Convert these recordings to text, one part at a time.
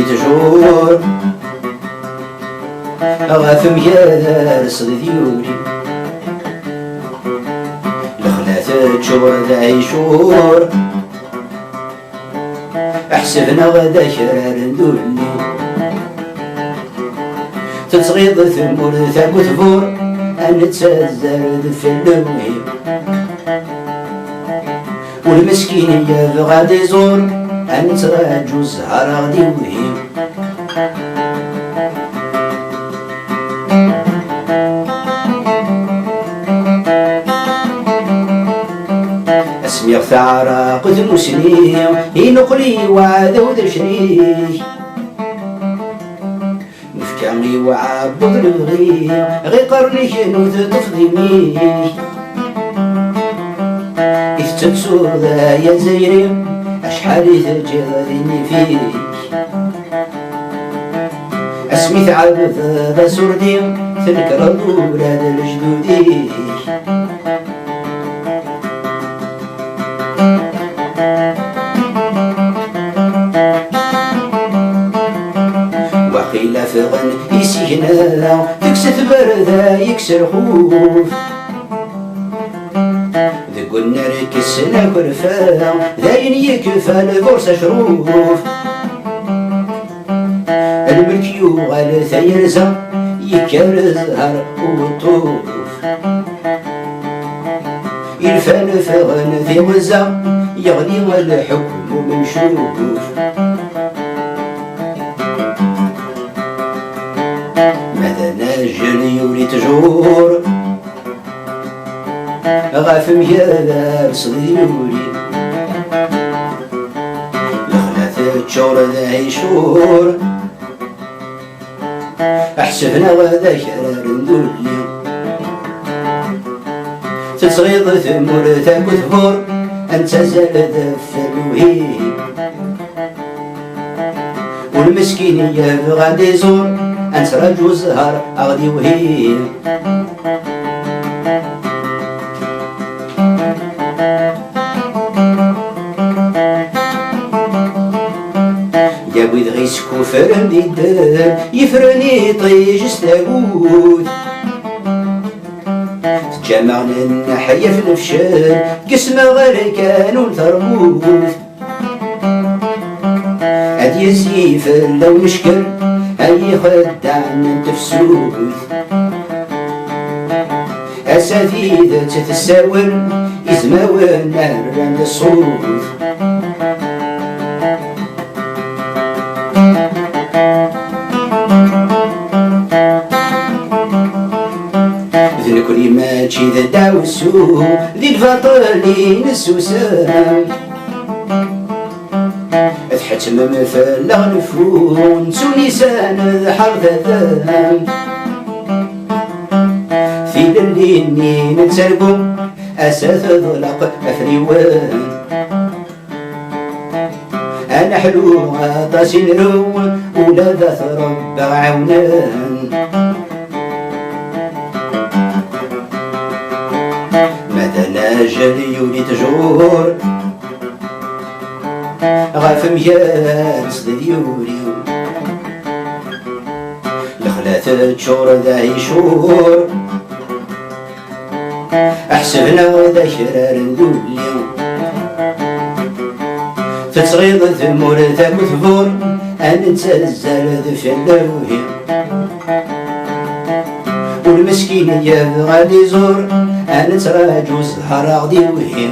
تجور غاف ميار صدي ديوري الخلاث تشور ذا يشور احسبنا غدا شرار ندولي تتصغيض ثمور ثاقو ثفور نتسازر في اللوهيم والمسكين يا غادي يزور نتراجو الزهر غادي وهيم اسمي ثارة قد مسني ينقلي وعاد ودشري نفكامي وعاب الغي غي قرني نوث تفضيمي افتتسو ذا يا زيري اشحال تجرني فيك اسمي ثعب ذا سردي تذكر ولاد الجدودي وقيل فغن يسينا تكسث بردا يكسر خوف ذق النار كسنا كرفا ذاين يكفى البورصة شروف الملك يغال ثيرزا يكر الزهر والطوف يرفان فغن في وزا يغني الحكم منشوف ماذا ناجل يولي تجور غاف ميار صديوري الخلاث تشور ذا يشور احسبنا غدا شرار ندولي تصغيض ثمور ثاقو ثفور انت زال ذف الوهيم والمسكين يا غادي يزور انت راجو الزهر غادي وهيم يا بيد غيسكو فرن دي الدار يفرني طيج استاغوت تجمعنا النحية في الفشال قسمة غير كانوا الثرموت هاد يسيف لو نشكر اي خدعنا تفسوت اساتذة تتساول يزماون نار عند الصوت ذكري ماشي ذا داوسو ذي الفاطلين السوسان تحتم مفلغ نفون سو نيسان ذا حرث ذان في الليل نتسرقو اساث ضلق افريوان انا حلو غطاس نرو ولا ذا ثرب عونان ناجل يولي تجور غاف ميار صدي يوري الخلاث تشور ذا يشور احسبنا ذا شرار ندولي تتصغيض ثمور ثاقو ثفور نتزال ذف اللوهيم والمسكين يا غادي يزور نتراجو الزهر غادي وهيم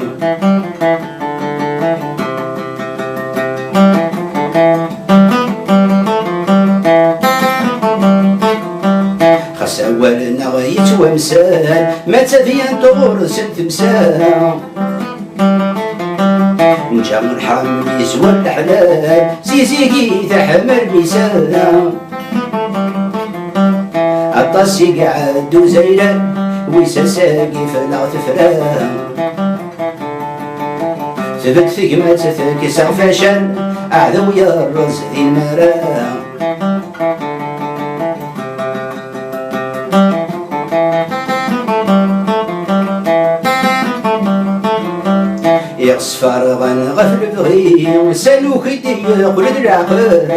خاص اولنا غيتوامسان ما تفيان تغرس تمسان نجا من حامي يسوى الحلال زيزيكي تحمل ميسان الطاسي قعد وزينان ويساساقي فلا تفران ثبت ثقمة ثاقي سغفاشان أعذو يا الرز ذي المران يغص فرغا غفل بغي سالو خيتي يقول العقل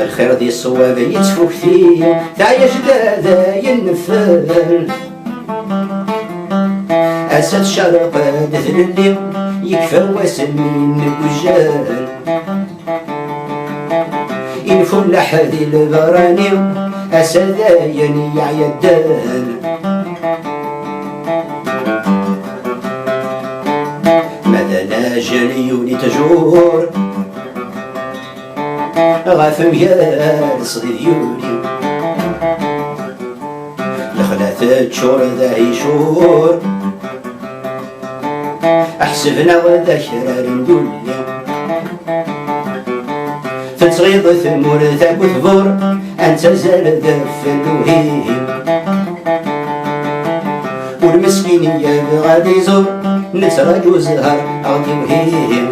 الخير دي الصواب يتفوك فيه تعيا جدادا ينفل أسد شرق دثل الليل يكفى واسمين بوجال ينفل لحد البراني أسداين يعيا الدال ماذا جليوني تجور غاف ميال صدي ديولي لخلات تشور ذا يشور أحسبنا وذا شرار ندولي فتغيض ثمور ذاك وثبور أنت زال دف الوهيم والمسكين يا غادي يزور نتراجو زهر غادي وهيم